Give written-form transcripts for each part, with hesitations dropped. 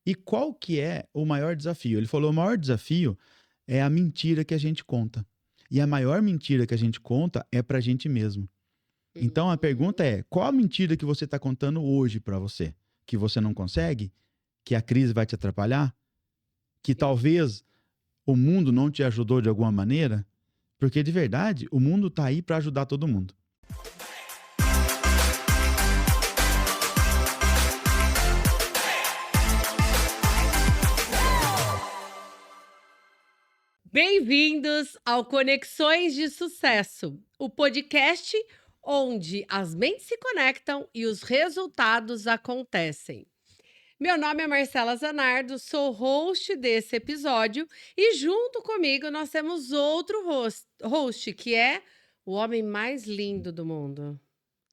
E qual que é o maior desafio? Ele falou: o maior desafio é a mentira que a gente conta. E a maior mentira que a gente conta é pra gente mesmo. Então a pergunta é: qual a mentira que você está contando hoje pra você? Que você não consegue? Que a crise vai te atrapalhar? Que talvez o mundo não te ajudou de alguma maneira? Porque de verdade, o mundo tá aí pra ajudar todo mundo. Bem-vindos ao Conexões de Sucesso, o podcast onde as mentes se conectam e os resultados acontecem. Meu nome é Marcela Zanardo, sou host desse episódio e junto comigo nós temos outro host que é o homem mais lindo do mundo,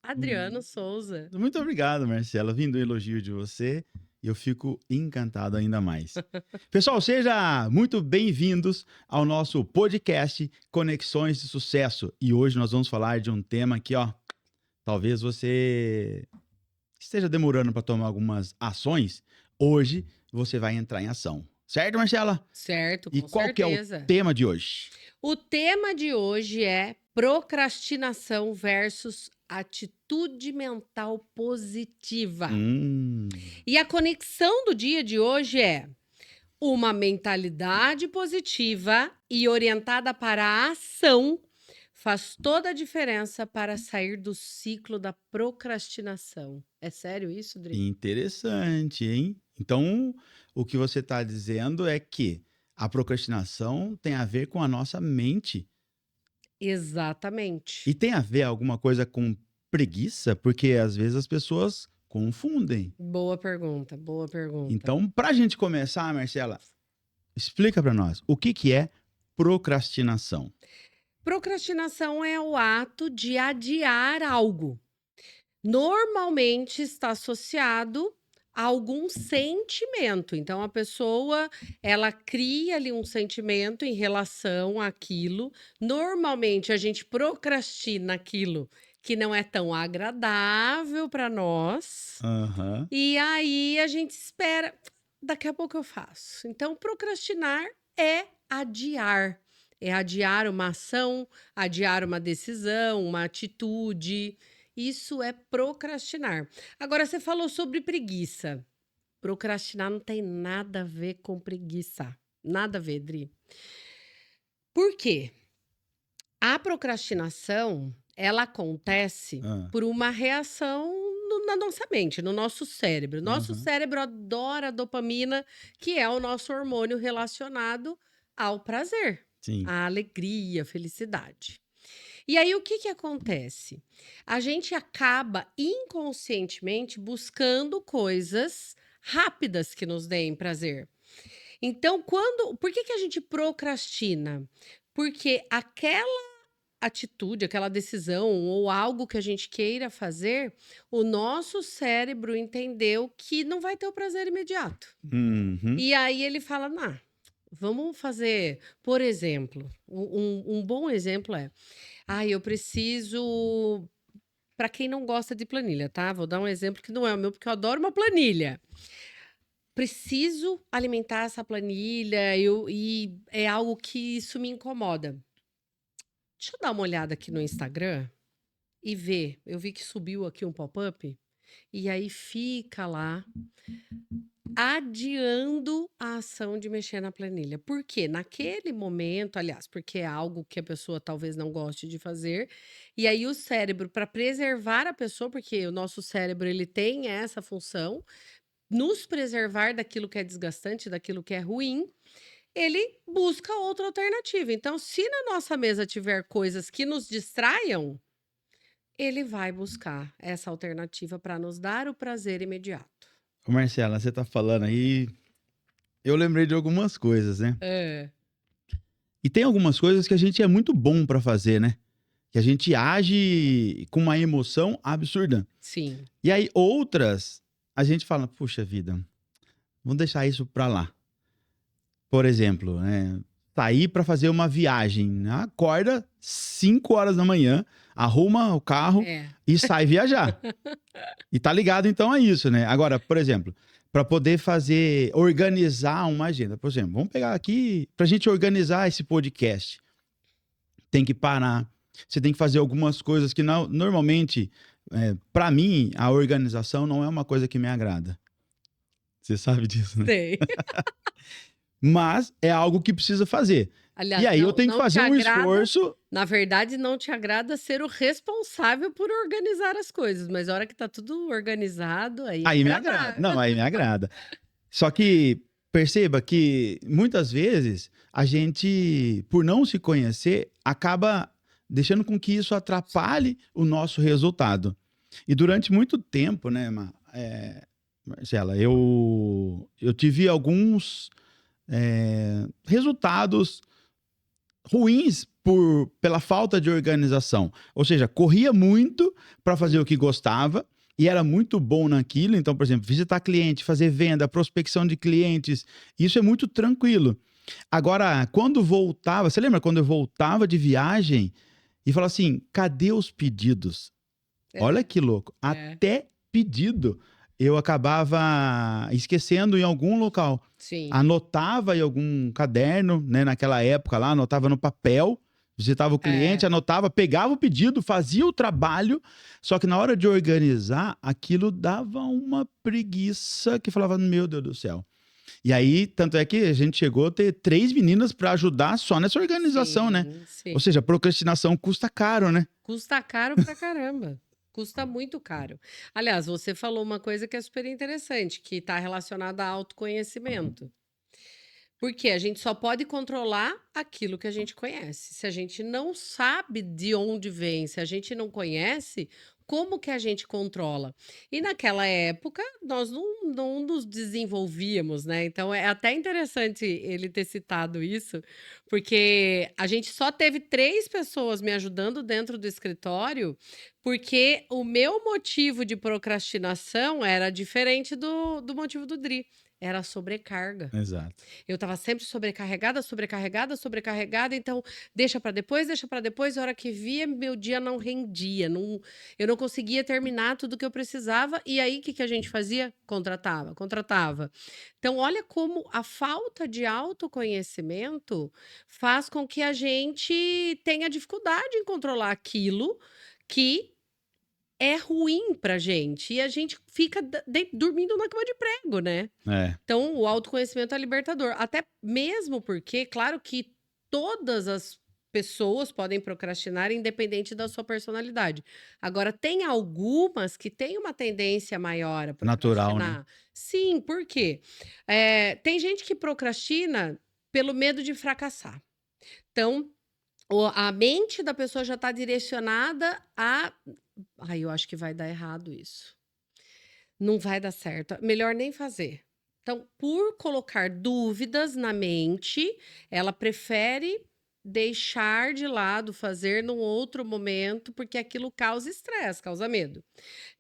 Adriano Souza. Muito obrigado, Marcela. Vindo o elogio de você, eu fico encantado ainda mais. Pessoal, sejam muito bem-vindos ao nosso podcast Conexões de Sucesso. E hoje nós vamos falar de um tema que, talvez você esteja demorando para tomar algumas ações. Hoje você vai entrar em ação. Certo, Marcela? Certo, E com qual que é o certeza. tema de hoje? O tema de hoje é procrastinação versus atitude mental positiva. E a conexão do dia de hoje é uma mentalidade positiva e orientada para a ação faz toda a diferença para sair do ciclo da procrastinação. É sério isso, Dri? Interessante, hein? Então, o que você está dizendo é que a procrastinação tem a ver com a nossa mente. Exatamente. E tem a ver alguma coisa com preguiça? Porque às vezes as pessoas confundem. Boa pergunta, boa pergunta. Então, para a gente começar, Marcela, explica para nós o que é procrastinação. Procrastinação é o ato de adiar algo. Normalmente está associado a algum sentimento. Então, a pessoa, ela cria ali um sentimento em relação àquilo. Normalmente, a gente procrastina aquilo que não é tão agradável para nós. Aham. E aí, a gente espera, daqui a pouco eu faço. Então, procrastinar é adiar. É adiar uma ação, adiar uma decisão, uma atitude. Isso é procrastinar. Agora, você falou sobre preguiça. Procrastinar não tem nada a ver com preguiça. Nada a ver, Dri. Por quê? A procrastinação, ela acontece Ah, por uma reação na nossa mente, no nosso cérebro. Nosso aham. cérebro adora a dopamina, que é o nosso hormônio relacionado ao prazer, Sim. à alegria, à felicidade. E aí, o que acontece? A gente acaba inconscientemente buscando coisas rápidas que nos deem prazer. Então, por que a gente procrastina? Porque aquela atitude, aquela decisão ou algo que a gente queira fazer, o nosso cérebro entendeu que não vai ter o prazer imediato. Uhum. E aí ele fala, vamos fazer, por exemplo, um bom exemplo é, eu preciso, para quem não gosta de planilha, tá? Vou dar um exemplo que não é o meu, porque eu adoro uma planilha. Preciso alimentar essa planilha e é algo que isso me incomoda. Deixa eu dar uma olhada aqui no Instagram e ver. Eu vi que subiu aqui um pop-up. E aí fica lá adiando a ação de mexer na planilha. Por quê? Naquele momento, aliás, porque é algo que a pessoa talvez não goste de fazer. E aí o cérebro, para preservar a pessoa, porque o nosso cérebro ele tem essa função, nos preservar daquilo que é desgastante, daquilo que é ruim, ele busca outra alternativa. Então, se na nossa mesa tiver coisas que nos distraiam, ele vai buscar essa alternativa para nos dar o prazer imediato. Ô, Marcela, você tá falando aí, eu lembrei de algumas coisas, né? É. E tem algumas coisas que a gente é muito bom para fazer, né? Que a gente age com uma emoção absurda. Sim. E aí outras, a gente fala, puxa vida, vamos deixar isso pra lá. Por exemplo, né? Sair para fazer uma viagem, né? Acorda 5 horas da manhã, arruma o carro É. e sai viajar. E tá ligado então a isso, né? Agora, por exemplo, para poder organizar uma agenda. Por exemplo, vamos pegar aqui, para a gente organizar esse podcast, tem que parar. Você tem que fazer algumas coisas que normalmente, para mim, a organização não é uma coisa que me agrada. Você sabe disso, né? Sei. Mas é algo que precisa fazer. Aliás, E aí eu tenho que não te fazer um agrada, esforço. na verdade, não te agrada ser o responsável por organizar as coisas, mas a hora que tá tudo organizado, aí é Aí me agrada. agradável. Não, aí me agrada. Só que perceba que muitas vezes a gente, por não se conhecer, acaba deixando com que isso atrapalhe o nosso resultado. E durante muito tempo, né, Marcela, eu tive alguns resultados ruins pela falta de organização. Ou seja, corria muito para fazer o que gostava e era muito bom naquilo. Então, por exemplo, visitar cliente, fazer venda, prospecção de clientes, isso é muito tranquilo. Agora, quando voltava, você lembra quando eu voltava de viagem e falava assim, cadê os pedidos? Olha que louco, até pedido eu acabava esquecendo em algum local. Sim. Anotava em algum caderno, né? Naquela época lá, anotava no papel, visitava o cliente, anotava, pegava o pedido, fazia o trabalho, só que na hora de organizar, aquilo dava uma preguiça que falava, meu Deus do céu. E aí, tanto é que a gente chegou a ter 3 meninas para ajudar só nessa organização, né? Sim. Ou seja, procrastinação custa caro, né? Custa caro pra caramba. Custa muito caro. Aliás, você falou uma coisa que é super interessante, que está relacionada a autoconhecimento. Porque a gente só pode controlar aquilo que a gente conhece. Se a gente não sabe de onde vem, se a gente não conhece, como que a gente controla? E naquela época, nós não nos desenvolvíamos, né? Então é até interessante ele ter citado isso, porque a gente só teve 3 pessoas me ajudando dentro do escritório, porque o meu motivo de procrastinação era diferente do motivo do Dri. Era a sobrecarga. Exato. Eu estava sempre sobrecarregada, então deixa para depois, a hora que via, meu dia não rendia, eu não conseguia terminar tudo que eu precisava, e aí o que a gente fazia? Contratava. Então, olha como a falta de autoconhecimento faz com que a gente tenha dificuldade em controlar aquilo que é ruim pra gente, e a gente fica dormindo na cama de prego, né? Então, o autoconhecimento é libertador. Até mesmo porque, claro que todas as pessoas podem procrastinar, independente da sua personalidade. Agora, tem algumas que têm uma tendência maior a Natural, né? procrastinar. Sim, por quê? Tem gente que procrastina pelo medo de fracassar. Então, a mente da pessoa já está direcionada a. Ai, eu acho que vai dar errado isso. Não vai dar certo. Melhor nem fazer. Então, por colocar dúvidas na mente, ela prefere deixar de lado, fazer num outro momento, porque aquilo causa estresse, causa medo.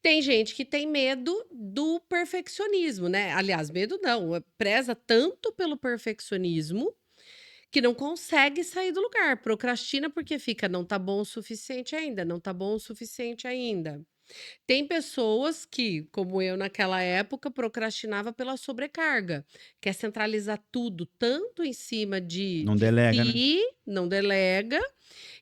Tem gente que tem medo do perfeccionismo, né? Aliás, medo não, preza tanto pelo perfeccionismo que não consegue sair do lugar, procrastina porque fica, não tá bom o suficiente ainda, não tá bom o suficiente ainda. Tem pessoas que, como eu naquela época, procrastinava pela sobrecarga, quer centralizar tudo tanto em cima Não de delega, né? si, não delega,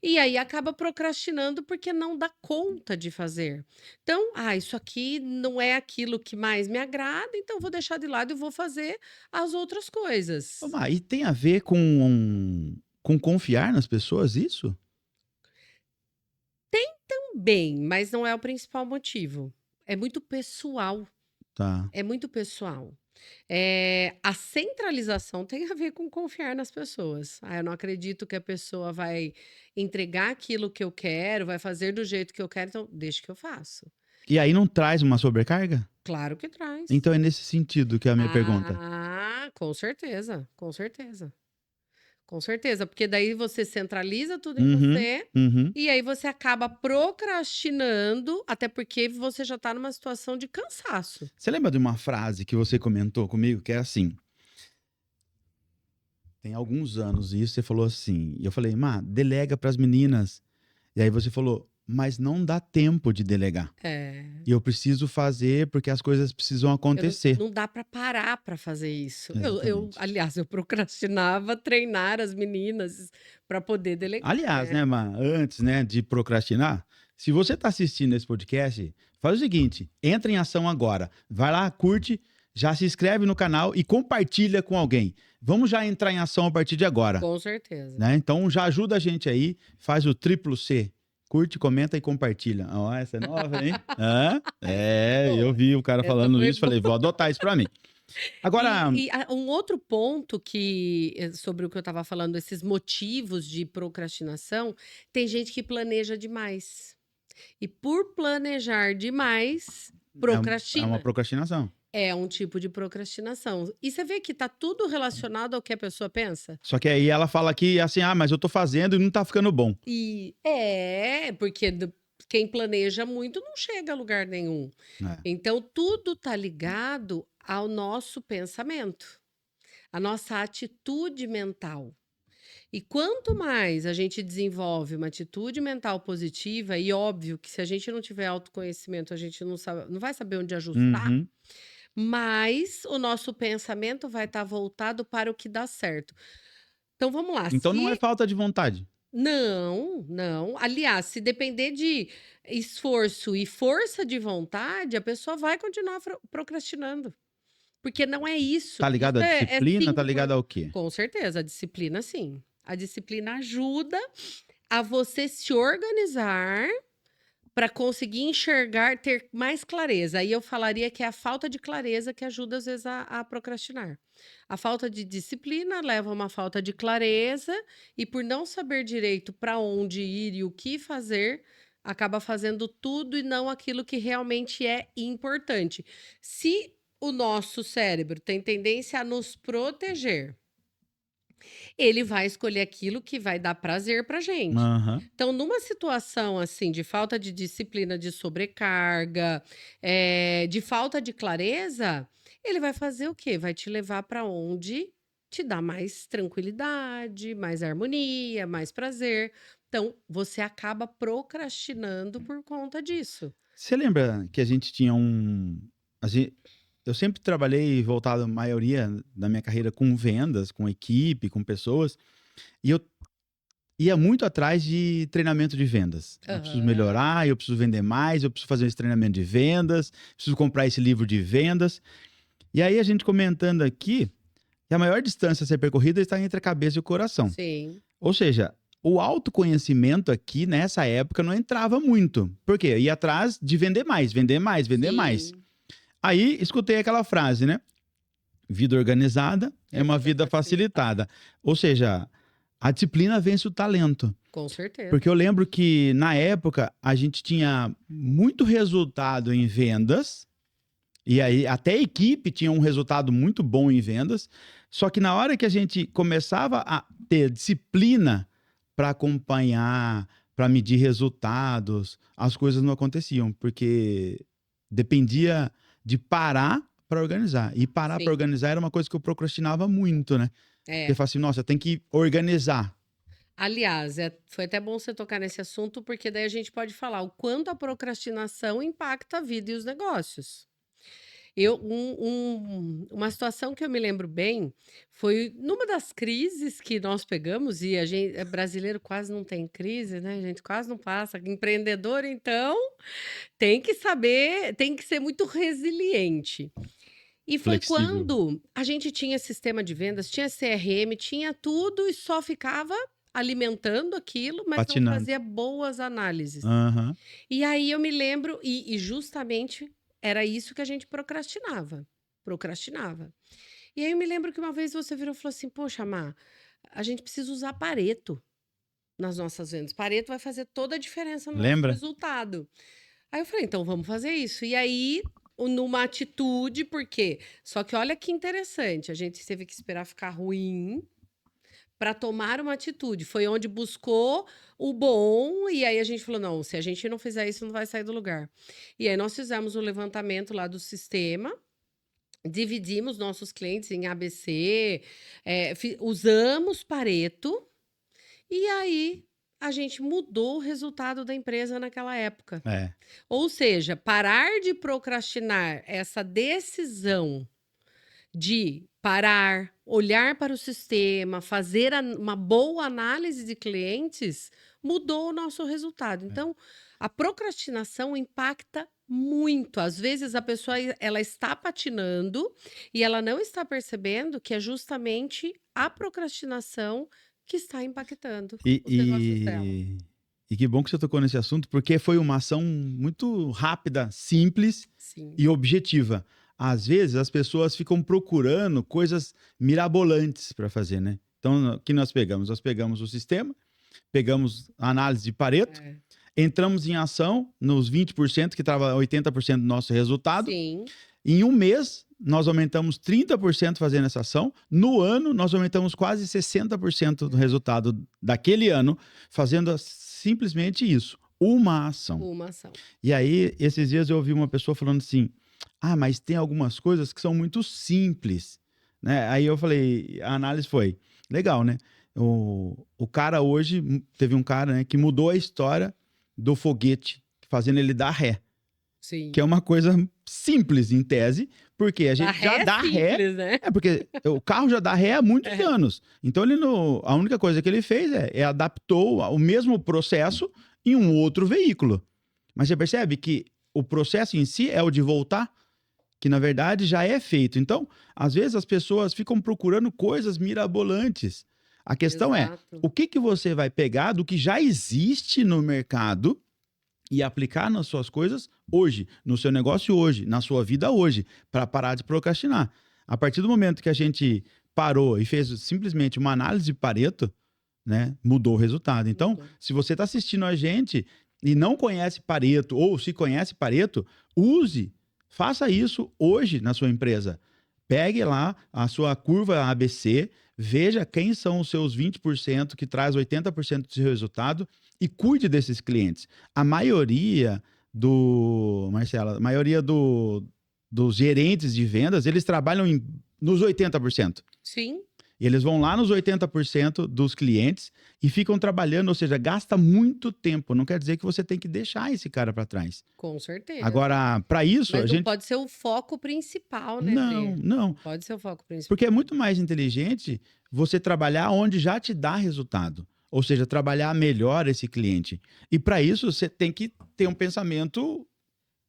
e aí acaba procrastinando porque não dá conta de fazer. Então, isso aqui não é aquilo que mais me agrada, então vou deixar de lado e vou fazer as outras coisas. E tem a ver com confiar nas pessoas, isso? Também, mas não é o principal motivo. É muito pessoal. Tá. É muito pessoal. A centralização tem a ver com confiar nas pessoas. Eu não acredito que a pessoa vai entregar aquilo que eu quero, vai fazer do jeito que eu quero, então deixa que eu faço. E aí não traz uma sobrecarga? Claro que traz. Então é nesse sentido que é a minha pergunta. Com certeza, com certeza. Com certeza, porque daí você centraliza tudo em Uhum, você uhum. e aí você acaba procrastinando, até porque você já tá numa situação de cansaço. Você lembra de uma frase que você comentou comigo que é assim? Tem alguns anos isso, você falou assim, e eu falei, delega pras meninas. E aí você falou, mas não dá tempo de delegar. É. E eu preciso fazer porque as coisas precisam Não, acontecer. não dá para parar para fazer isso. Exatamente. Aliás, eu procrastinava treinar as meninas para poder delegar, Aliás, né. né, antes, né, de procrastinar, se você está assistindo esse podcast, faz o seguinte: entra em ação agora. Vai lá, curte, já se inscreve no canal e compartilha com alguém. Vamos já entrar em ação a partir de agora, Com certeza. né? Então já ajuda a gente aí, faz o triplo C. Curte, comenta e compartilha. Ó, essa é nova, hein? Hã? Essa foi Eu boa, vi o cara essa falando foi isso, falei, boa. vou adotar isso para mim. Agora, Um outro ponto que sobre o que eu estava falando, esses motivos de procrastinação, tem gente que planeja demais. E por planejar demais, é uma procrastina. procrastinação. É um tipo de procrastinação. E você vê que tá tudo relacionado ao que a pessoa pensa? Só que aí ela fala aqui assim: ah, mas eu tô fazendo e não tá ficando bom. Porque quem planeja muito não chega a lugar nenhum. É. Então, tudo tá ligado ao nosso pensamento, à nossa atitude mental. E quanto mais a gente desenvolve uma atitude mental positiva, e óbvio que se a gente não tiver autoconhecimento, a gente não vai saber onde ajustar, Uhum. mas o nosso pensamento vai estar voltado para o que dá certo. Então vamos lá, Então não é se falta de vontade. não, não. Aliás, se depender de esforço e força de vontade, a pessoa vai continuar procrastinando. Porque não é isso. Tá Isso ligado à é disciplina? Tá ligado 5%. ao quê? Com certeza, a disciplina sim. A disciplina ajuda a você se organizar para conseguir enxergar, ter mais clareza. Aí eu falaria que é a falta de clareza que ajuda às vezes a procrastinar. A falta de disciplina leva a uma falta de clareza e por não saber direito para onde ir e o que fazer, acaba fazendo tudo e não aquilo que realmente é importante. Se o nosso cérebro tem tendência a nos proteger, ele vai escolher aquilo que vai dar prazer pra gente. Aham. Então, numa situação assim de falta de disciplina, de sobrecarga, de falta de clareza, ele vai fazer o quê? Vai te levar para onde te dá mais tranquilidade, mais harmonia, mais prazer. Então, você acaba procrastinando por conta disso. Você lembra que a gente tinha um. A gente, eu sempre trabalhei voltado, a maioria da minha carreira, com vendas, com equipe, com pessoas. E eu ia muito atrás de treinamento de vendas. Eu preciso Aham. melhorar, eu preciso vender mais, eu preciso fazer esse treinamento de vendas, preciso comprar esse livro de vendas. E aí a gente comentando aqui, que a maior distância a ser percorrida está entre a cabeça e o coração. Sim, Ou seja, o autoconhecimento aqui nessa época não entrava muito. Por quê? Eu ia atrás de vender mais, vender mais, vender mais. sim. Aí escutei aquela frase, né? Vida organizada é É uma vida vida facilitada. facilitada. Ou seja, a disciplina vence o talento. Com certeza. Porque eu lembro que na época a gente tinha muito resultado em vendas, e aí até a equipe tinha um resultado muito bom em vendas, só que na hora que a gente começava a ter disciplina para acompanhar, para medir resultados, as coisas não aconteciam, porque dependia de parar para organizar. E parar para Sim. organizar era uma coisa que eu procrastinava muito, né? Porque eu É. falava assim, nossa, tem que organizar. Aliás, foi até bom você tocar nesse assunto, porque daí a gente pode falar o quanto a procrastinação impacta a vida e os negócios. Uma situação que eu me lembro bem foi numa das crises que nós pegamos, e a gente, brasileiro quase não tem crise, né? A gente quase não passa. Empreendedor, então, tem que saber, tem que ser muito resiliente. E foi Flexível. quando a gente tinha sistema de vendas, tinha CRM, tinha tudo e só ficava alimentando aquilo, mas não Patinando. fazia boas análises. Aham. E aí eu me lembro, e justamente era isso que a gente procrastinava. Procrastinava. E aí eu me lembro que uma vez você virou e falou assim: Poxa, Má, a gente precisa usar Pareto nas nossas vendas. Pareto vai fazer toda a diferença no nosso Lembra? resultado. Aí eu falei: Então vamos fazer isso. E aí, numa atitude, por quê? Só que olha que interessante, a gente teve que esperar ficar ruim para tomar uma atitude. Foi onde buscou o bom, e aí a gente falou: não, se a gente não fizer isso, não vai sair do lugar. E aí nós fizemos o levantamento lá do sistema, dividimos nossos clientes em ABC, usamos Pareto, e aí a gente mudou o resultado da empresa naquela época. É. Ou seja, parar de procrastinar essa decisão de parar, olhar para o sistema, fazer uma boa análise de clientes, mudou o nosso resultado. É. Então, a procrastinação impacta muito. Às vezes a pessoa ela está patinando e ela não está percebendo que é justamente a procrastinação que está impactando E, os negócios dela. e que bom que você tocou nesse assunto, porque foi uma ação muito rápida, simples Sim. e objetiva. Às vezes as pessoas ficam procurando coisas mirabolantes para fazer, né? Então, o que nós pegamos? Nós pegamos o sistema, pegamos a análise de Pareto, É. entramos em ação nos 20%, que estava 80% do nosso resultado. Sim. Em um mês, nós aumentamos 30% fazendo essa ação. No ano, nós aumentamos quase 60% do resultado daquele ano, fazendo simplesmente isso, uma ação. Uma ação. E aí, esses dias eu ouvi uma pessoa falando assim: ah, mas tem algumas coisas que são muito simples, né? Aí eu falei, a análise foi, legal, né? O cara hoje, teve um cara, né, que mudou a história do foguete, fazendo ele dar ré. Sim. Que é uma coisa simples, em tese, porque a gente já dá ré. Simples, né? É, porque o carro já dá ré há muitos anos. Então, a única coisa que ele fez é adaptou o mesmo processo em um outro veículo. Mas você percebe que o processo em si é o de voltar, que na verdade já é feito. Então, às vezes as pessoas ficam procurando coisas mirabolantes. A questão é, Exato. o que você vai pegar do que já existe no mercado e aplicar nas suas coisas hoje, no seu negócio hoje, na sua vida hoje, para parar de procrastinar. A partir do momento que a gente parou e fez simplesmente uma análise de Pareto, né, mudou o resultado. Então, Mudou. se você está assistindo a gente e não conhece Pareto, ou se conhece Pareto, use, faça isso hoje na sua empresa. Pegue lá a sua curva ABC, veja quem são os seus 20% que traz 80% do seu resultado e cuide desses clientes. A maioria Marcela, a maioria dos gerentes de vendas, eles trabalham nos 80%. Sim. E eles vão lá nos 80% dos clientes e ficam trabalhando, ou seja, gasta muito tempo. Não quer dizer que você tem que deixar esse cara para trás. Com certeza. Agora, para isso, Mas a não gente... pode ser o foco principal, né, Não, Fê? não. Não pode ser o foco principal. Porque é muito mais inteligente você trabalhar onde já te dá resultado. Ou seja, trabalhar melhor esse cliente. E para isso, você tem que ter um pensamento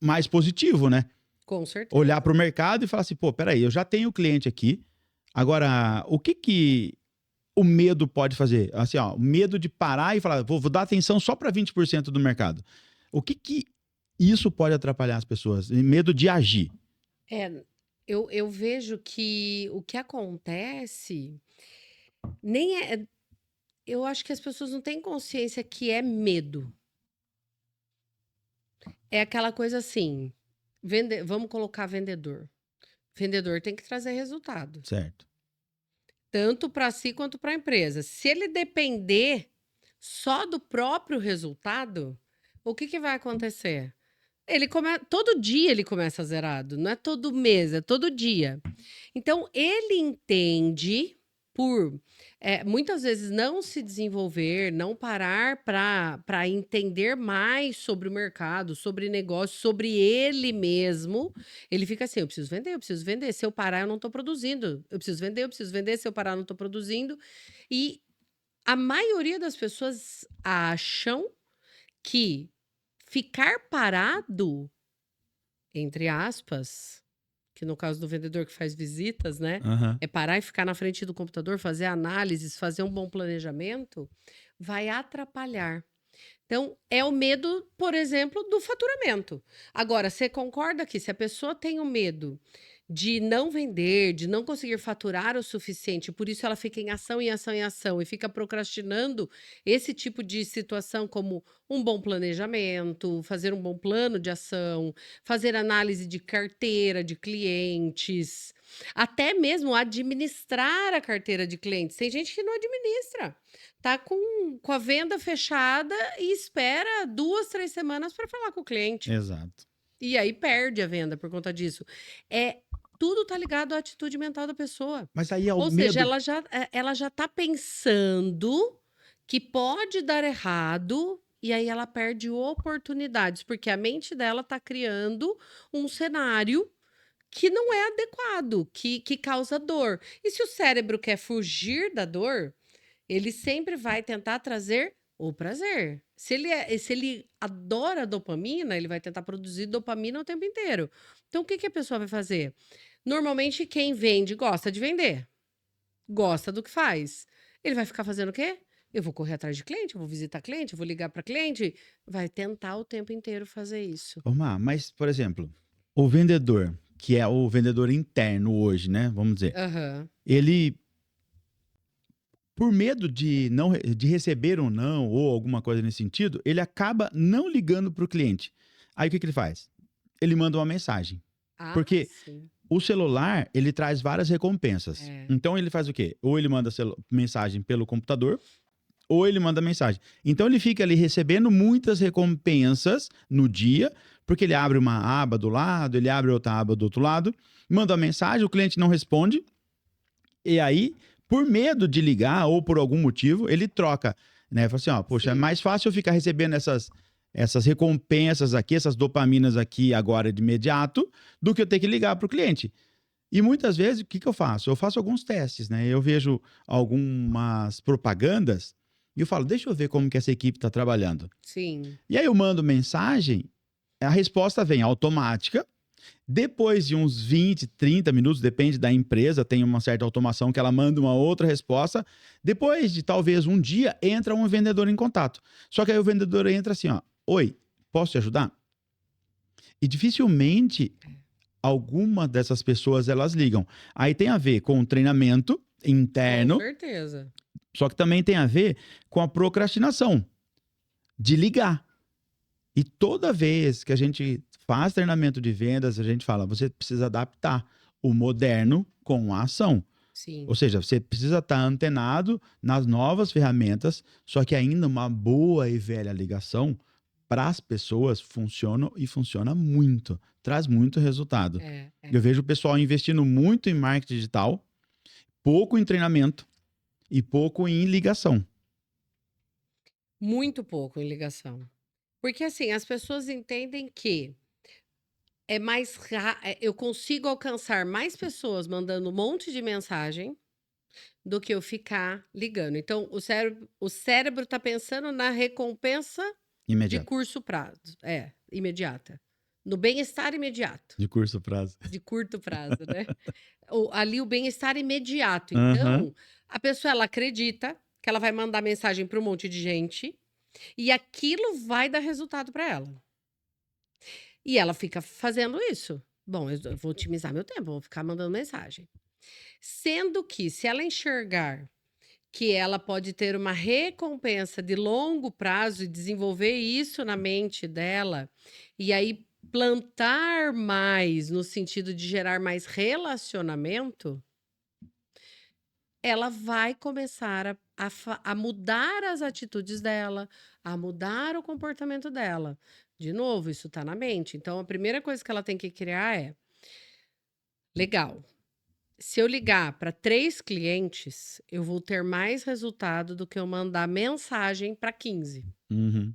mais positivo, né? Com certeza. Olhar para o mercado e falar assim, pô, peraí, eu já tenho o cliente aqui. Agora, o que o medo pode fazer? Assim, ó, o medo de parar e falar, vou dar atenção só para 20% do mercado. O que isso pode atrapalhar as pessoas? Medo de agir. Eu vejo que o que acontece nem é. Eu acho que as pessoas não têm consciência que é medo. É aquela coisa assim, vamos colocar vendedor. Vendedor tem que trazer resultado, Certo. tanto para si quanto para a empresa. Se ele depender só do próprio resultado, o que vai acontecer? Todo dia ele começa zerado, não é todo mês, é todo dia. Então, ele entende por muitas vezes não se desenvolver, não parar para entender mais sobre o mercado, sobre negócio, sobre ele mesmo. Ele fica assim: eu preciso vender, eu preciso vender. Se eu parar, eu não estou produzindo. Eu preciso vender, eu preciso vender. Se eu parar, eu não estou produzindo. E a maioria das pessoas acham que ficar parado, entre aspas, que no caso do vendedor que faz visitas, né? Uhum. É parar e ficar na frente do computador, fazer análises, fazer um bom planejamento, vai atrapalhar. Então, é o medo, por exemplo, do faturamento. Agora, você concorda que se a pessoa tem o medo de não vender, de não conseguir faturar o suficiente, por isso ela fica em ação, em ação, em ação, e fica procrastinando esse tipo de situação, como um bom planejamento, fazer um bom plano de ação, fazer análise de carteira de clientes, até mesmo administrar a carteira de clientes. Tem gente que não administra, tá com a venda fechada e espera 2, 3 semanas para falar com o cliente. Exato. E aí perde a venda por conta disso. Tudo tá ligado à atitude mental da pessoa. Mas aí é o Ou medo. seja, ela já tá pensando que pode dar errado, e aí ela perde oportunidades, porque a mente dela está criando um cenário que não é adequado, que causa dor. E se o cérebro quer fugir da dor, ele sempre vai tentar trazer o prazer. Se ele adora dopamina, ele vai tentar produzir dopamina o tempo inteiro. Então, o que que a pessoa vai fazer? Normalmente, quem vende gosta de vender, gosta do que faz. Ele vai ficar fazendo o quê? Eu vou correr atrás de cliente, eu vou visitar cliente, eu vou ligar para cliente. Vai tentar o tempo inteiro fazer isso. Ô, Má, mas, por exemplo, o vendedor, que é o vendedor interno hoje, né? Vamos dizer, Aham. ele, por medo de não de receber um não ou alguma coisa nesse sentido, ele acaba não ligando para o cliente. Aí o que que ele faz? Ele manda uma mensagem. Ah, Porque sim. o celular, ele traz várias recompensas. É. Então ele faz o quê? Ou ele manda mensagem pelo computador, ou ele manda mensagem. Então ele fica ali recebendo muitas recompensas no dia, porque ele abre uma aba do lado, ele abre outra aba do outro lado, manda uma mensagem, o cliente não responde, e aí, por medo de ligar ou por algum motivo, ele troca, né? Fala assim, ó, poxa, é Sim. mais fácil eu ficar recebendo essas recompensas aqui, essas dopaminas aqui agora de imediato, do que eu ter que ligar para o cliente. E muitas vezes, o que que eu faço? Eu faço alguns testes, né? Eu vejo algumas propagandas e eu falo, deixa eu ver como que essa equipe está trabalhando. Sim. E aí eu mando mensagem, a resposta vem automática. Depois de uns 20, 30 minutos, depende da empresa, tem uma certa automação que ela manda uma outra resposta. Depois de talvez um dia, entra um vendedor em contato. Só que aí o vendedor entra assim, ó, oi, posso te ajudar? E dificilmente alguma dessas pessoas elas ligam. Aí tem a ver com o treinamento Com interno, certeza. só que também tem a ver com a procrastinação de ligar. E toda vez que a gente faz treinamento de vendas, a gente fala, você precisa adaptar o moderno com a ação. Ou Sim. seja, você precisa estar antenado nas novas ferramentas, só que ainda uma boa e velha ligação para as pessoas funciona e funciona muito, traz muito resultado. É, Eu é. vejo o pessoal investindo muito em marketing digital, pouco em treinamento e pouco em ligação. Muito pouco em ligação. Porque, assim, as pessoas entendem que eu consigo alcançar mais pessoas mandando um monte de mensagem do que eu ficar ligando. Então, o cérebro tá pensando na recompensa de Imediato. curto prazo. É, imediata. No bem-estar imediato, De curto prazo. de curto prazo, né? Ali o bem-estar imediato. Aham. Então, a pessoa ela acredita que ela vai mandar mensagem para um monte de gente e aquilo vai dar resultado para ela. E ela fica fazendo isso. Bom, eu vou otimizar meu tempo, vou ficar mandando mensagem. Sendo que, se ela enxergar que ela pode ter uma recompensa de longo prazo e desenvolver isso na mente dela, e aí plantar mais no sentido de gerar mais relacionamento, ela vai começar a mudar as atitudes dela, a mudar o comportamento dela. De novo, isso está na mente. Então, a primeira coisa que ela tem que criar é: legal, se eu ligar para 3 clientes, eu vou ter mais resultado do que eu mandar mensagem para 15. Uhum.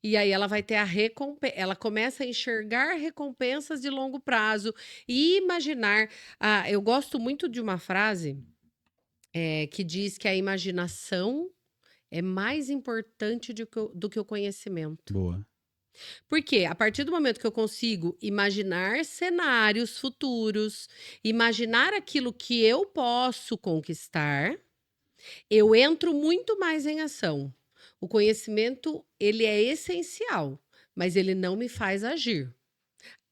E aí ela vai ter a recompensa, ela começa a enxergar recompensas de longo prazo e imaginar. Eu gosto muito de uma frase que diz que a imaginação é mais importante do que o conhecimento. Boa. Porque a partir do momento que eu consigo imaginar cenários futuros, imaginar aquilo que eu posso conquistar, eu entro muito mais em ação. O conhecimento, ele é essencial, mas ele não me faz agir.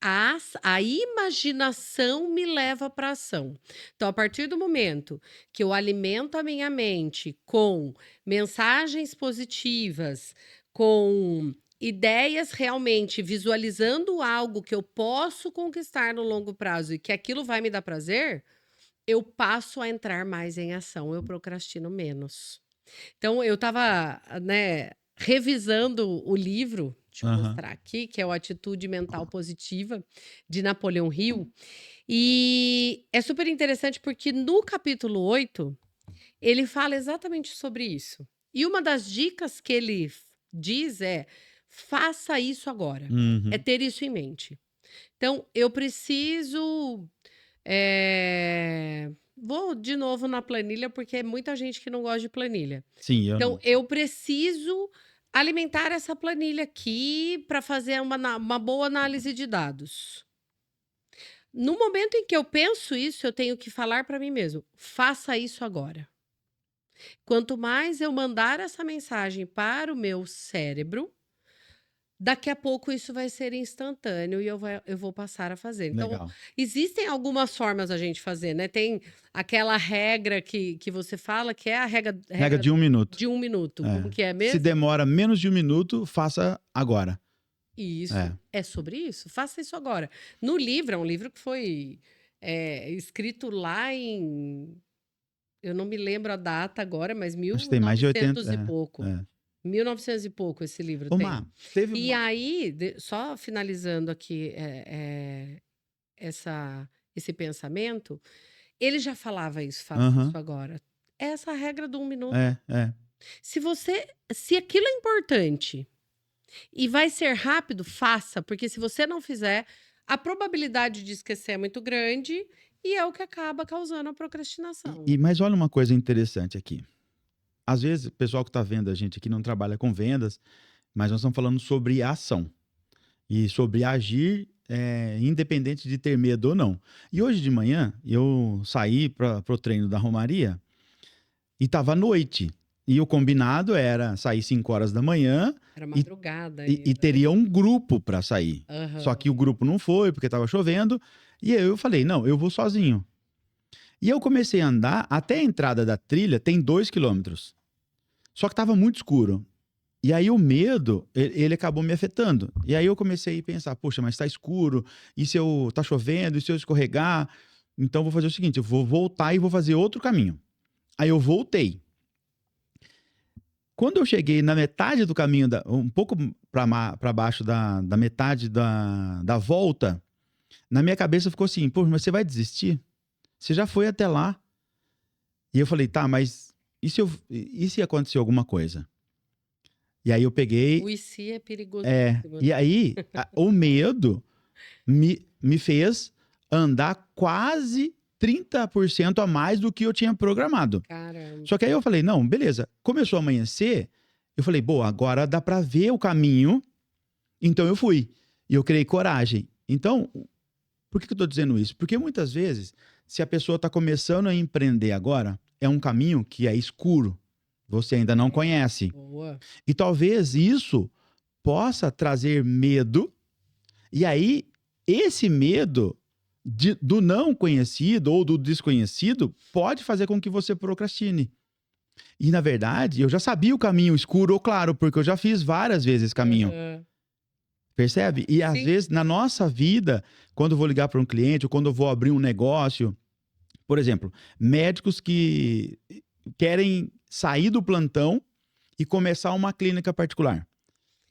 A imaginação me leva para ação. Então, a partir do momento que eu alimento a minha mente com mensagens positivas, com ideias realmente visualizando algo que eu posso conquistar no longo prazo e que aquilo vai me dar prazer, eu passo a entrar mais em ação, eu procrastino menos. Então eu estava, né, revisando o livro, deixa eu Aham. mostrar aqui, que é o Atitude Mental Positiva, de Napoleão Hill, e é super interessante porque no capítulo 8 ele fala exatamente sobre isso. E uma das dicas que ele diz é: faça isso agora. É Uhum. ter isso em mente. Então, eu preciso. Vou de novo na planilha, porque é muita gente que não gosta de planilha. Sim, eu Então, não. eu preciso alimentar essa planilha aqui para fazer uma boa análise de dados. No momento em que eu penso isso, eu tenho que falar para mim mesmo: faça isso agora. Quanto mais eu mandar essa mensagem para o meu cérebro, daqui a pouco isso vai ser instantâneo e eu vou passar a fazer. Então, Legal. existem algumas formas da gente fazer, né? Tem aquela regra que você fala, que é a Regra regra de 1 minuto. de 1 minuto. Como É. que é Se mesmo? demora menos de 1 minuto, faça agora. É. Isso, é sobre isso. Faça isso agora. No livro, é um livro que foi escrito lá em. Eu não me lembro a data agora, mas Acho que tem mais de 80. 1900 e pouco. É. 1900 e pouco esse livro Ô, tem. Má, teve E uma. aí, só finalizando aqui esse pensamento, ele já falava isso, faça isso Aham. agora. É essa regra do 1 minuto. É. Se aquilo é importante e vai ser rápido, faça, porque se você não fizer, a probabilidade de esquecer é muito grande e é o que acaba causando a procrastinação. Mas olha uma coisa interessante aqui. Às vezes, o pessoal que está vendo a gente aqui não trabalha com vendas, mas nós estamos falando sobre ação e sobre agir independente de ter medo ou não. E hoje de manhã, eu saí para o treino da Romaria e estava à noite. E o combinado era sair 5 horas da manhã Era e, madrugada e ainda, né? teria um grupo para sair. Só que o Aham. grupo não foi porque estava chovendo. E aí eu falei: não, eu vou sozinho. E eu comecei a andar até a entrada da trilha, tem 2 quilômetros. Só que estava muito escuro. E aí o medo, ele acabou me afetando. E aí eu comecei a pensar, poxa, mas está escuro, e se eu tá chovendo, e se eu escorregar? Então eu vou fazer o seguinte, eu vou voltar e vou fazer outro caminho. Aí eu voltei. Quando eu cheguei na metade do caminho, um pouco para baixo da metade da volta, na minha cabeça ficou assim, pô, mas você vai desistir? Você já foi até lá. E eu falei, tá, mas e se acontecer alguma coisa? E aí eu peguei. O "e se" é perigosíssimo, E né. aí o medo me fez andar quase 30% a mais do que eu tinha programado. Caramba. Só que aí eu falei, não, beleza. Começou a amanhecer, eu falei, boa, agora dá para ver o caminho. Então eu fui. E eu criei coragem. Então, por que eu estou dizendo isso? Porque muitas vezes, se a pessoa está começando a empreender agora, é um caminho que é escuro. Você ainda não conhece. Boa. E talvez isso possa trazer medo. E aí, esse medo do não conhecido ou do desconhecido pode fazer com que você procrastine. E, na verdade, eu já sabia o caminho escuro ou claro, porque eu já fiz várias vezes esse caminho. Aham. Percebe? E, às Sim. vezes, na nossa vida, quando eu vou ligar para um cliente ou quando eu vou abrir um negócio, por exemplo, médicos que querem sair do plantão e começar uma clínica particular.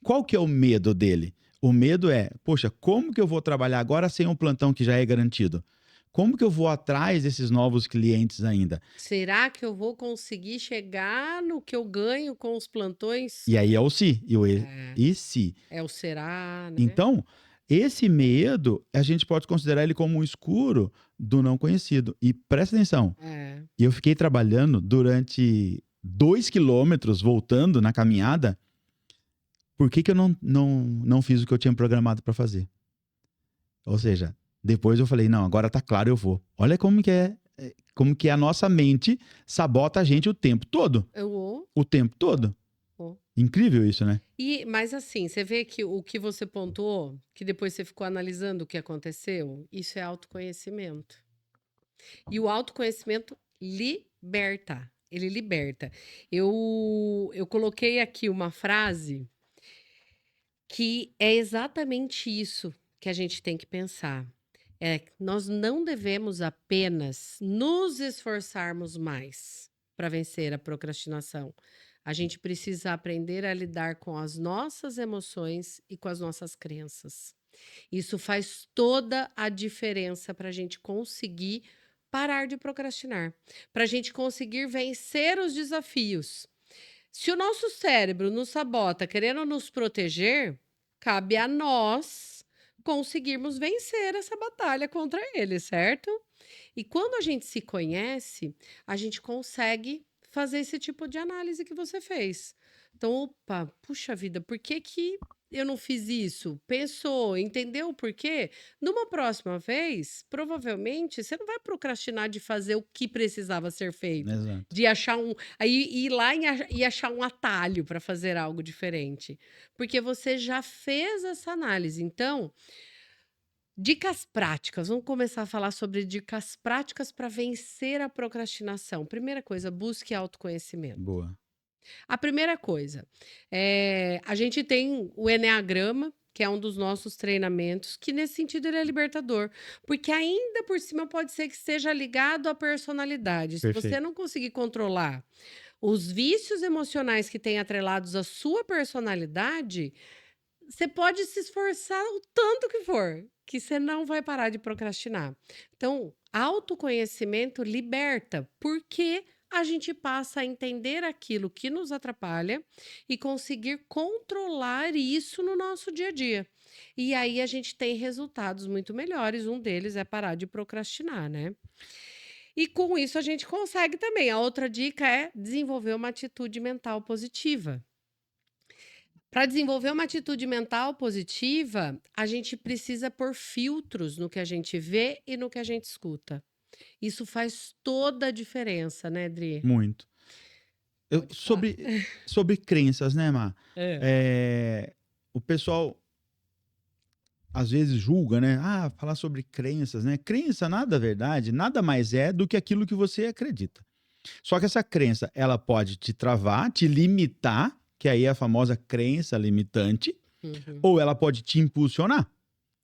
Qual que é o medo dele? O medo é, poxa, como que eu vou trabalhar agora sem um plantão que já é garantido? Como que eu vou atrás desses novos clientes ainda? Será que eu vou conseguir chegar no que eu ganho com os plantões? E aí é o se, É, e se. é o será, né. Então, esse medo, a gente pode considerar ele como um escuro do não conhecido. E presta atenção, É. eu fiquei trabalhando durante 2 quilômetros, voltando na caminhada, por que que eu não fiz o que eu tinha programado para fazer? Ou seja, depois eu falei, não, agora tá claro, eu vou. Olha como que a nossa mente sabota a gente o tempo todo. Eu vou, O tempo todo. vou. Incrível isso, né? Mas assim, você vê que o que você pontuou, que depois você ficou analisando o que aconteceu, isso é autoconhecimento. E o autoconhecimento liberta, ele liberta. Eu coloquei aqui uma frase que é exatamente isso que a gente tem que pensar. Nós não devemos apenas nos esforçarmos mais para vencer a procrastinação. A gente precisa aprender a lidar com as nossas emoções e com as nossas crenças. Isso faz toda a diferença para a gente conseguir parar de procrastinar, para a gente conseguir vencer os desafios. Se o nosso cérebro nos sabota querendo nos proteger, cabe a nós conseguirmos vencer essa batalha contra ele, certo? E quando a gente se conhece, a gente consegue fazer esse tipo de análise que você fez. Então, opa, puxa vida, por que que eu não fiz isso? Pensou, entendeu o porquê? Numa próxima vez, provavelmente você não vai procrastinar de fazer o que precisava ser feito, Exato. de achar aí ir lá e achar um atalho para fazer algo diferente, porque você já fez essa análise. Então, dicas práticas, vamos começar a falar sobre dicas práticas para vencer a procrastinação. Primeira coisa, busque autoconhecimento. Boa. A primeira coisa, a gente tem o eneagrama, que é um dos nossos treinamentos, que nesse sentido ele é libertador, porque ainda por cima pode ser que esteja ligado à personalidade. Se você Perfeito. não conseguir controlar os vícios emocionais que têm atrelados à sua personalidade, você pode se esforçar o tanto que for, que você não vai parar de procrastinar. Então, autoconhecimento liberta, porque a gente passa a entender aquilo que nos atrapalha e conseguir controlar isso no nosso dia a dia. E aí a gente tem resultados muito melhores. Um deles é parar de procrastinar, né? E com isso a gente consegue também. A outra dica é desenvolver uma atitude mental positiva. Para desenvolver uma atitude mental positiva, a gente precisa pôr filtros no que a gente vê e no que a gente escuta. Isso faz toda a diferença, né, Dri? Muito. Pode falar. Sobre crenças, né, Má? É. É, o pessoal às vezes julga, né? Ah, falar sobre crenças, né? Crença, nada verdade, nada mais é do que aquilo que você acredita. Só que essa crença, ela pode te travar, te limitar, que aí é a famosa crença limitante, Uhum. ou ela pode te impulsionar.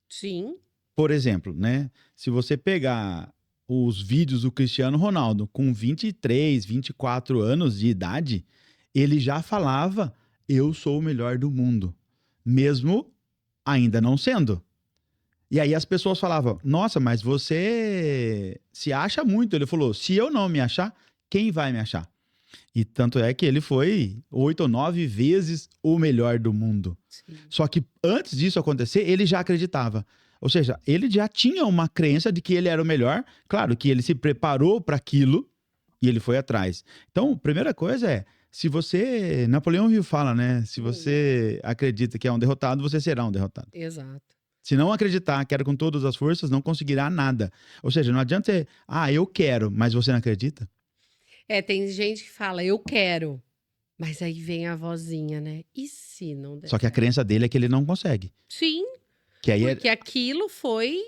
Sim. Por exemplo, né? Se você pegar os vídeos do Cristiano Ronaldo com 23, 24 anos de idade, ele já falava: eu sou o melhor do mundo, mesmo ainda não sendo. E aí as pessoas falavam: nossa, mas você se acha muito. Ele falou: se eu não me achar, quem vai me achar? E tanto é que ele foi 8 ou 9 vezes o melhor do mundo. Sim. Só que antes disso acontecer, ele já acreditava. Ou seja, ele já tinha uma crença de que ele era o melhor. Claro que ele se preparou para aquilo e ele foi atrás. Então, a primeira coisa é, se você, Napoleão Hill fala, né? Se você acredita que é um derrotado, você será um derrotado. Exato. Se não acreditar, quero com todas as forças, não conseguirá nada. Ou seja, não adianta você, eu quero, mas você não acredita. Tem gente que fala, eu quero, mas aí vem a vozinha, né? E se não der Só que a certo? crença dele é que ele não consegue. Sim, Que aí é. porque aquilo foi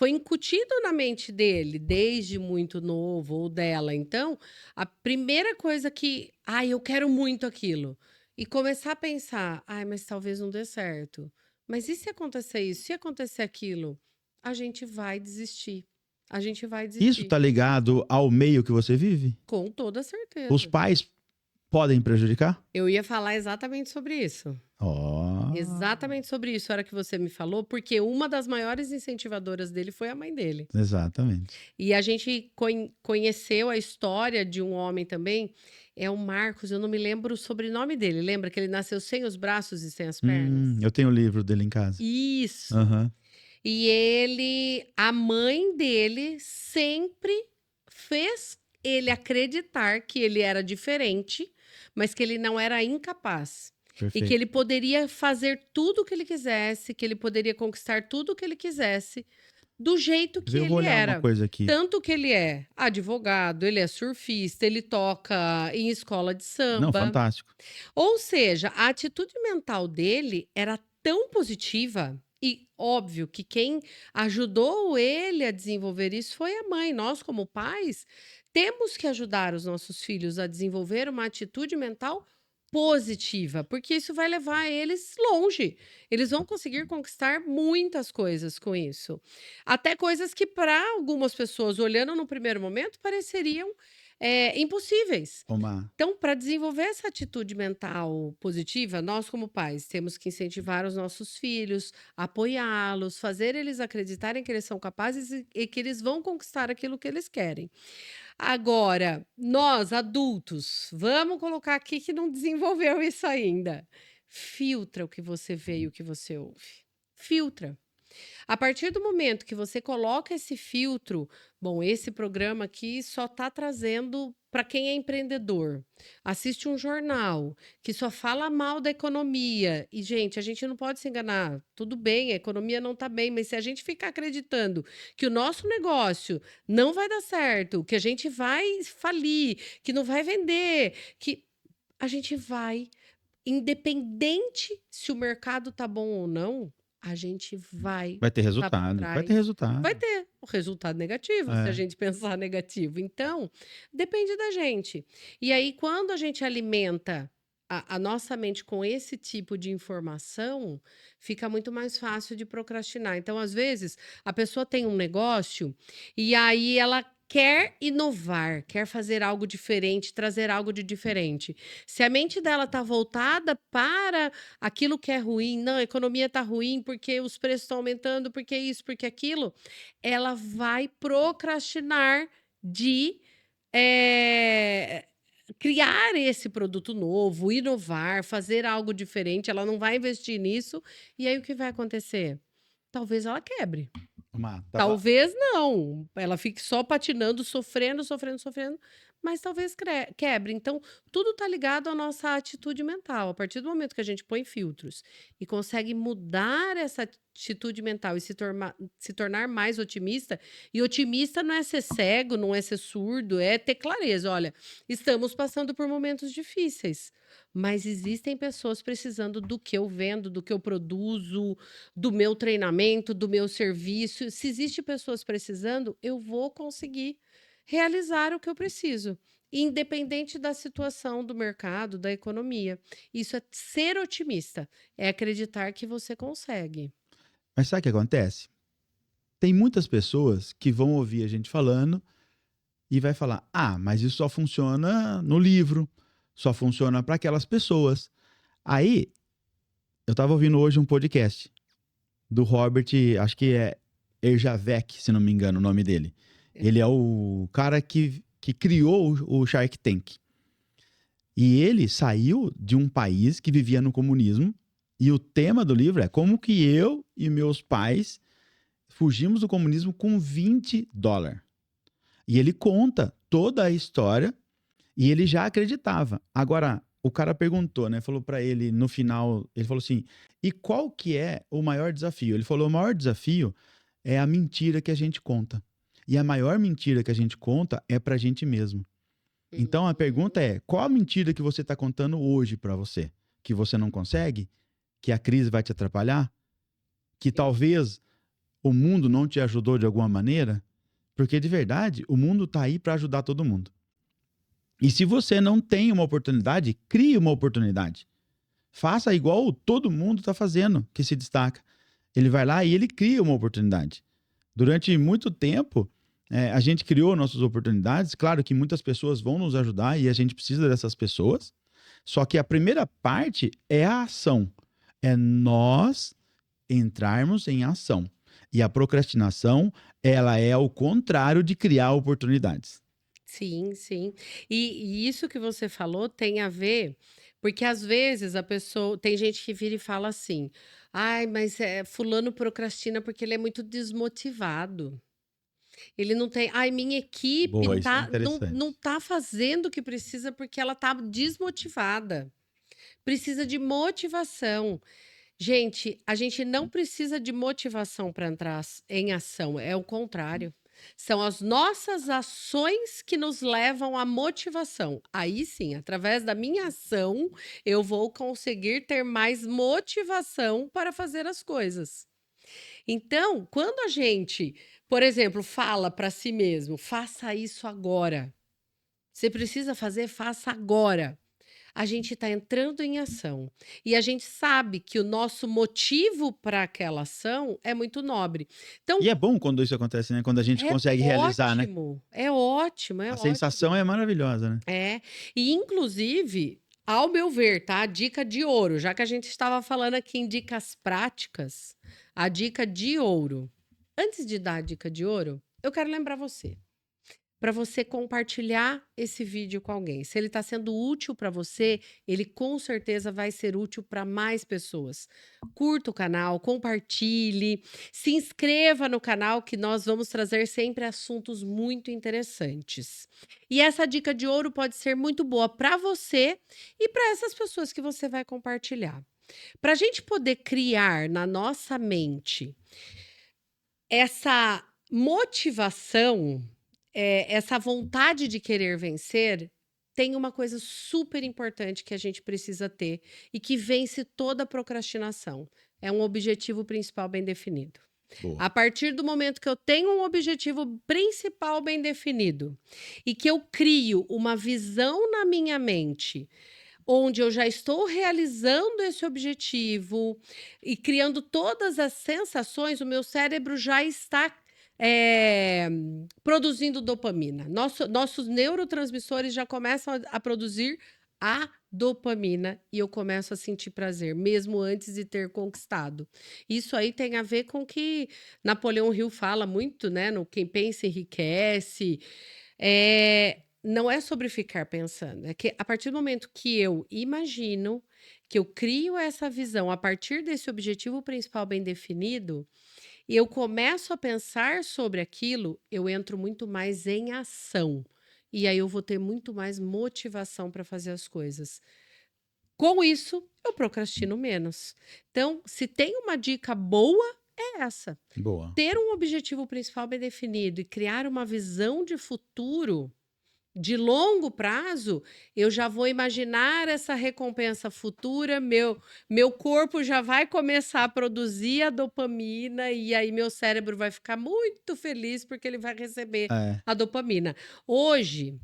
incutido na mente dele desde muito novo ou dela. Então, a primeira coisa que, eu quero muito aquilo. E começar a pensar, mas talvez não dê certo. Mas e se acontecer isso? Se acontecer aquilo? A gente vai desistir. A gente vai Isso desistir. tá ligado ao meio que você vive? Com toda Os certeza. pais podem prejudicar? Eu ia falar exatamente sobre isso. Ó. Exatamente sobre isso, a hora que você me falou, porque uma das maiores incentivadoras dele foi a mãe dele. Exatamente. E a gente conheceu a história de um homem também, é o Marcos, eu não me lembro o sobrenome dele. Lembra que ele nasceu sem os braços e sem as pernas? Eu tenho o livro dele em casa. Isso. Aham. E a mãe dele sempre fez ele acreditar que ele era diferente, mas que ele não era incapaz. E que Perfeito. ele poderia fazer tudo o que ele quisesse, que ele poderia conquistar tudo o que ele quisesse, do jeito que Eu vou ele olhar uma era. coisa aqui. Tanto que ele é advogado, ele é surfista, ele toca em escola de Não, samba. fantástico. Ou seja, a atitude mental dele era tão positiva e óbvio que quem ajudou ele a desenvolver isso foi a mãe. Nós, como pais, temos que ajudar os nossos filhos a desenvolver uma atitude mental positiva, porque isso vai levar eles longe. Eles vão conseguir conquistar muitas coisas com isso. Até coisas que, para algumas pessoas, olhando no primeiro momento, pareceriam impossíveis. Omar. Então, para desenvolver essa atitude mental positiva, nós, como pais, temos que incentivar os nossos filhos, apoiá-los, fazer eles acreditarem que eles são capazes e que eles vão conquistar aquilo que eles querem. Agora, nós adultos, vamos colocar aqui que não desenvolveu isso ainda. Filtra o que você vê e o que você ouve. Filtra. A partir do momento que você coloca esse filtro, bom, esse programa aqui só está trazendo para quem é empreendedor. Assiste um jornal que só fala mal da economia. E, gente, a gente não pode se enganar. Tudo bem, a economia não está bem, mas se a gente ficar acreditando que o nosso negócio não vai dar certo, que a gente vai falir, que não vai vender, que a gente vai, independente se o mercado tá bom ou não, a gente vai Vai ter voltar para resultado. Vai ter trás. Vai resultado. ter o resultado negativo, se a É. gente pensar negativo. Então, depende da gente. E aí, quando a gente alimenta a nossa mente com esse tipo de informação, fica muito mais fácil de procrastinar. Então, às vezes, a pessoa tem um negócio e aí ela quer inovar, quer fazer algo diferente, trazer algo de diferente. Se a mente dela está voltada para aquilo que é ruim, não, a economia está ruim porque os preços estão aumentando, porque isso, porque aquilo, ela vai procrastinar de eh, criar esse produto novo, inovar, fazer algo diferente. Ela não vai investir nisso, e aí o que vai acontecer? Talvez ela quebre. Tava... Talvez não, ela fique só patinando, sofrendo, sofrendo, sofrendo, mas talvez quebre. Então, tudo está ligado à nossa atitude mental. A partir do momento que a gente põe filtros e consegue mudar essa atitude mental e se tornar mais otimista, e otimista não é ser cego, não é ser surdo, é ter clareza. Olha, estamos passando por momentos difíceis, mas existem pessoas precisando do que eu vendo, do que eu produzo, do meu treinamento, do meu serviço. Se existe pessoas precisando, eu vou conseguir realizar o que eu preciso, independente da situação do mercado, da economia. Isso é ser otimista, é acreditar que você consegue. Mas sabe o que acontece? Tem muitas pessoas que vão ouvir a gente falando e vai falar: ah, mas isso só funciona no livro, só funciona para aquelas pessoas. Aí, eu estava ouvindo hoje um podcast do Robert, acho que é Erjavec, se não me engano o nome dele. Ele é o cara que criou o Shark Tank. E ele saiu de um país que vivia no comunismo, e o tema do livro é como que eu e meus pais fugimos do comunismo com $20. E ele conta toda a história e ele já acreditava. Agora, o cara perguntou, né? Falou para ele no final, ele falou assim: "E qual que é o maior desafio?" Ele falou: "O maior desafio é a mentira que a gente conta. E a maior mentira que a gente conta é pra gente mesmo. Então a pergunta é: qual a mentira que você está contando hoje para você? Que você não consegue? Que a crise vai te atrapalhar? Que talvez o mundo não te ajudou de alguma maneira? Porque de verdade, o mundo tá aí para ajudar todo mundo. E se você não tem uma oportunidade, crie uma oportunidade. Faça igual todo mundo está fazendo, que se destaca. Ele vai lá e ele cria uma oportunidade. Durante muito tempo, a gente criou nossas oportunidades. Claro que muitas pessoas vão nos ajudar e a gente precisa dessas pessoas. Só que a primeira parte é a ação. É nós entrarmos em ação. E a procrastinação, ela é o contrário de criar oportunidades. Sim, sim. E isso que você falou tem a ver, porque às vezes a pessoa, tem gente que vira e fala assim: ai, mas fulano procrastina porque ele é muito desmotivado. Ele não tem. Ai, minha equipe Boa, isso é não interessante. tá fazendo o que precisa porque ela tá desmotivada. Precisa de motivação. Gente, a gente não precisa de motivação para entrar em ação, é o contrário. São as nossas ações que nos levam à motivação. Aí sim, através da minha ação, eu vou conseguir ter mais motivação para fazer as coisas. Então, quando a gente, por exemplo, fala para si mesmo: "Faça isso agora. Você precisa fazer, faça agora". A gente está entrando em ação. E a gente sabe que o nosso motivo para aquela ação é muito nobre. E Então, é bom quando isso acontece, né? Quando a gente é consegue realizar, né? ótimo, é ótimo, é A sensação ótimo. é maravilhosa, né? É. E inclusive, ao meu ver, tá? A dica de ouro, já que a gente estava falando aqui em dicas práticas, a dica de ouro. Antes de dar a dica de ouro, eu quero lembrar você. para você compartilhar esse vídeo com alguém. Se ele está sendo útil para você, ele com certeza vai ser útil para mais pessoas. Curta o canal, compartilhe, se inscreva no canal que nós vamos trazer sempre assuntos muito interessantes. E essa dica de ouro pode ser muito boa para você e para essas pessoas que você vai compartilhar. Para a gente poder criar na nossa mente essa motivação, essa vontade de querer vencer, tem uma coisa super importante que a gente precisa ter e que vence toda a procrastinação. É um objetivo principal bem definido. Boa. A partir do momento que eu tenho um objetivo principal bem definido e que eu crio uma visão na minha mente onde eu já estou realizando esse objetivo e criando todas as sensações, o meu cérebro já está produzindo dopamina. Nossos neurotransmissores já começam a produzir a dopamina e eu começo a sentir prazer, mesmo antes de ter conquistado. Isso aí tem a ver com o que Napoleão Hill fala muito, né? No Quem Pensa Enriquece. Não é sobre ficar pensando, é que a partir do momento que eu imagino, que eu crio essa visão a partir desse objetivo principal bem definido, e eu começo a pensar sobre aquilo, eu entro muito mais em ação. E aí eu vou ter muito mais motivação para fazer as coisas. Com isso, eu procrastino menos. Então, se tem uma dica boa, é essa. Boa. Ter um objetivo principal bem definido e criar uma visão de futuro de longo prazo, eu já vou imaginar essa recompensa futura, meu corpo já vai começar a produzir a dopamina e aí meu cérebro vai ficar muito feliz porque ele vai receber a dopamina. Hoje,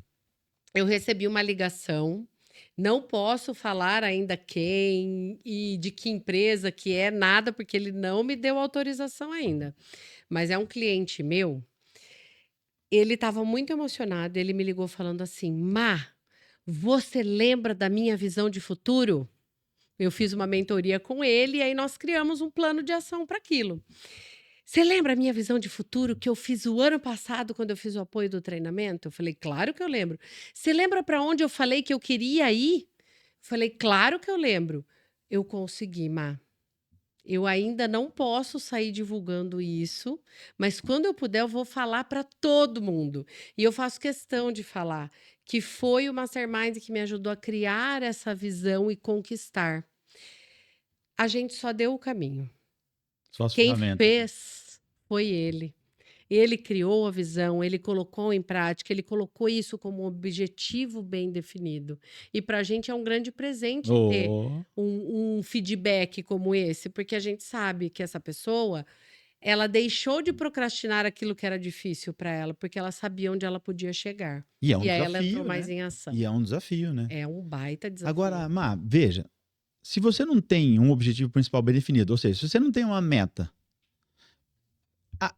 eu recebi uma ligação, não posso falar ainda quem e de que empresa que é, nada, porque ele não me deu autorização ainda. Mas é um cliente meu. Ele estava muito emocionado, ele me ligou falando assim: "Má, você lembra da minha visão de futuro?" Eu fiz uma mentoria com ele e aí nós criamos um plano de ação para aquilo. "Você lembra a minha visão de futuro que eu fiz o ano passado quando eu fiz o apoio do treinamento?" Eu falei: "Claro que eu lembro." "Você lembra para onde eu falei que eu queria ir?" Eu falei: "Claro que eu lembro." Eu consegui, Má. Eu ainda não posso sair divulgando isso, mas quando eu puder, eu vou falar para todo mundo. E eu faço questão de falar que foi o Mastermind que me ajudou a criar essa visão e conquistar. A gente só deu o caminho. Só as Quem ferramentas. fez foi ele. Ele criou a visão, ele colocou em prática, ele colocou isso como um objetivo bem definido. E para a gente é um grande presente ter Oh, um feedback como esse, porque a gente sabe que essa pessoa, ela deixou de procrastinar aquilo que era difícil para ela, porque ela sabia onde ela podia chegar. e é um E aí ela entrou desafio, mais né? em ação. E é um desafio, né? É um baita desafio. Agora, Má, veja, se você não tem um objetivo principal bem definido, ou seja, se você não tem uma meta,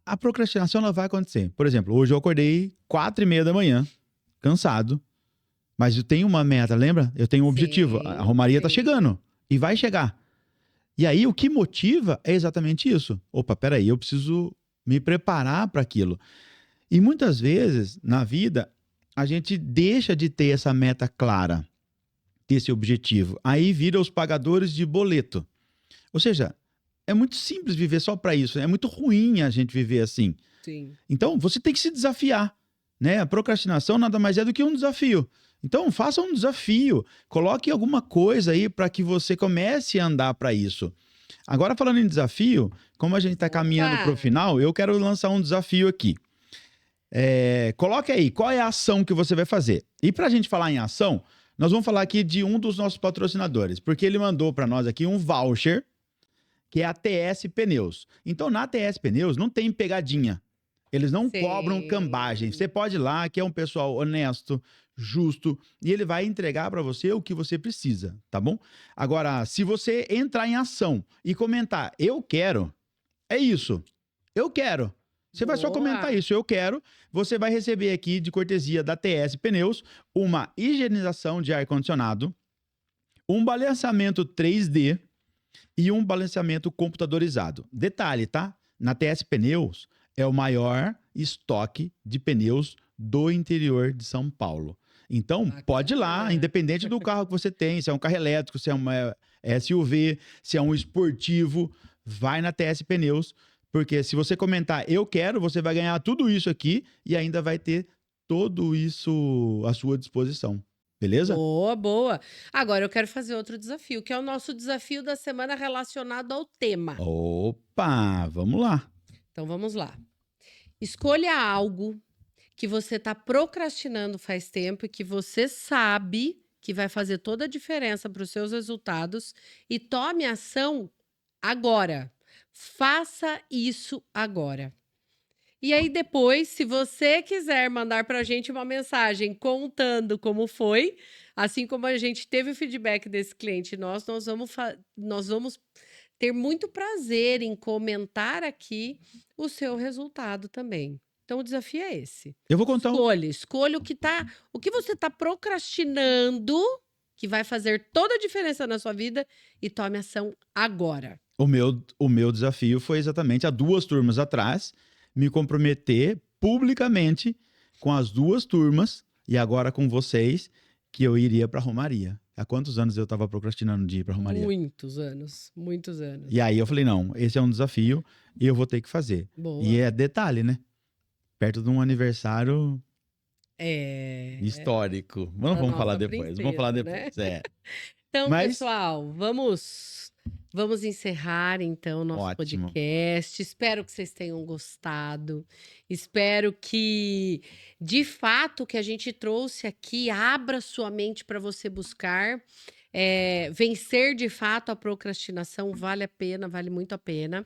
a procrastinação ela vai acontecer. Por exemplo, hoje eu acordei 4:30 da manhã, cansado, mas eu tenho uma meta, lembra? Eu tenho um objetivo. A Romaria tá sim. chegando e vai chegar. E aí o que motiva é exatamente isso. Opa, peraí, eu preciso me preparar para aquilo. E muitas vezes, na vida, a gente deixa de ter essa meta clara, ter esse objetivo. Aí vira os pagadores de boleto. Ou seja, é muito simples viver só para isso. É muito ruim a gente viver assim. Sim. Então, você tem que se desafiar, né? A procrastinação nada mais é do que um desafio. Então, faça um desafio. Coloque alguma coisa aí para que você comece a andar para isso. Agora, falando em desafio, como a gente está caminhando para o final, eu quero lançar um desafio aqui. Coloque aí, qual é a ação que você vai fazer? E para a gente falar em ação, nós vamos falar aqui de um dos nossos patrocinadores, porque ele mandou para nós aqui um voucher, que é a TS Pneus. Então, na TS Pneus não tem pegadinha. Eles não cobram cambagem. Você pode ir lá, que é um pessoal honesto, justo, e ele vai entregar para você o que você precisa, tá bom? Agora, se você entrar em ação e comentar, eu quero, é isso, eu quero. Você vai só comentar isso, eu quero. Você vai receber aqui, de cortesia da TS Pneus, uma higienização de ar-condicionado, um balanceamento 3D e um balanceamento computadorizado. Detalhe, tá? Na TS Pneus é o maior estoque de pneus do interior de São Paulo. Então, pode ir lá, Bacana. independente do carro que você tem, se é um carro elétrico, se é uma SUV, se é um esportivo, vai na TS Pneus, porque se você comentar eu quero, você vai ganhar tudo isso aqui e ainda vai ter tudo isso à sua disposição. Beleza? Boa, boa. Agora eu quero fazer outro desafio, que é o nosso desafio da semana relacionado ao tema. Opa, vamos lá. Então vamos lá. Escolha algo que você está procrastinando faz tempo e que você sabe que vai fazer toda a diferença para os seus resultados e tome ação agora. Faça isso agora. E aí depois, se você quiser mandar para a gente uma mensagem contando como foi, assim como a gente teve o feedback desse cliente nosso, nós vamos ter muito prazer em comentar aqui o seu resultado também. Então o desafio é esse. Eu vou contar Escolha o que você está procrastinando, que vai fazer toda a diferença na sua vida, e tome ação agora. o meu desafio foi exatamente há 2 turmas atrás me comprometer publicamente com as 2 turmas e agora com vocês que eu iria para Romaria. Há quantos anos eu estava procrastinando de ir para Romaria? Muitos anos, muitos anos. E aí eu falei, não, esse é um desafio e eu vou ter que fazer. Boa. E é detalhe, né? Perto de um aniversário histórico. Da Vamos falar nossa depois. Vamos falar princesa, depois. né? É. Então, Mas- pessoal, vamos encerrar então o nosso Ótimo. podcast. Espero que vocês tenham gostado. Espero que, de fato, o que a gente trouxe aqui abra sua mente para você buscar. Vencer de fato a procrastinação vale a pena, vale muito a pena.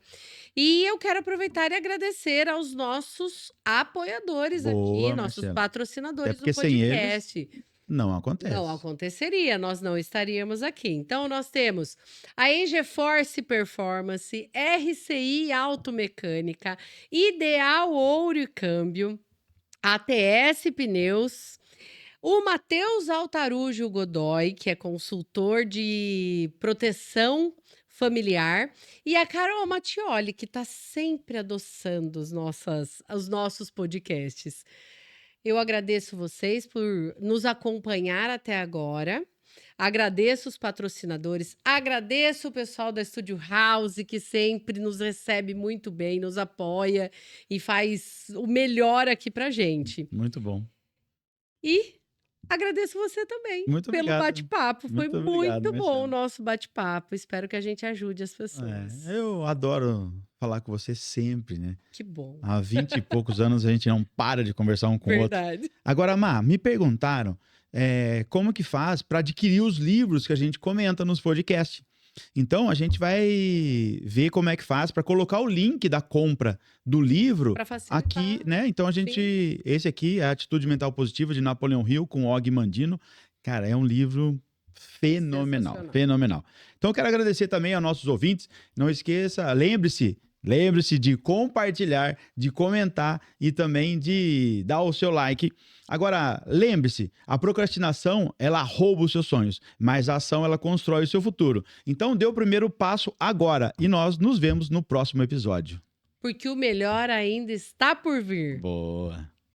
E eu quero aproveitar e agradecer aos nossos apoiadores Boa, aqui, nossos Marcelo. patrocinadores Até porque do sem podcast. Não acontece. Não aconteceria, nós não estaríamos aqui. Então, nós temos a EngForce Performance, RCI Automecânica, Ideal Ouro e Câmbio, ATS Pneus, o Matheus Altarujo Godoy, que é consultor de proteção familiar, e a Carol Mattioli, que está sempre adoçando os nossos podcasts. Eu agradeço vocês por nos acompanhar até agora. Agradeço os patrocinadores, agradeço o pessoal da Studio House, que sempre nos recebe muito bem, nos apoia e faz o melhor aqui pra gente. Muito bom. E agradeço você também Muito pelo obrigado. bate-papo. Foi Muito obrigado, muito bom Marcelo. o nosso bate-papo. Espero que a gente ajude as pessoas. Eu adoro falar com você sempre, né? Que bom. Há 20 e poucos anos a gente não para de conversar um com o outro. Verdade. Agora, Má, me perguntaram como que faz para adquirir os livros que a gente comenta nos podcasts. Então, a gente vai ver como é que faz para colocar o link da compra do livro Para facilitar. aqui, né? Então, esse aqui é a Atitude Mental Positiva de Napoleão Hill com Og Mandino. Cara, é um livro fenomenal, Sensacional. fenomenal. Então, eu quero agradecer também aos nossos ouvintes. Não esqueça, lembre-se de compartilhar, de comentar e também de dar o seu like. Agora, lembre-se, a procrastinação, ela rouba os seus sonhos, mas a ação, ela constrói o seu futuro. Então, dê o primeiro passo agora e nós nos vemos no próximo episódio. Porque o melhor ainda está por vir. Boa!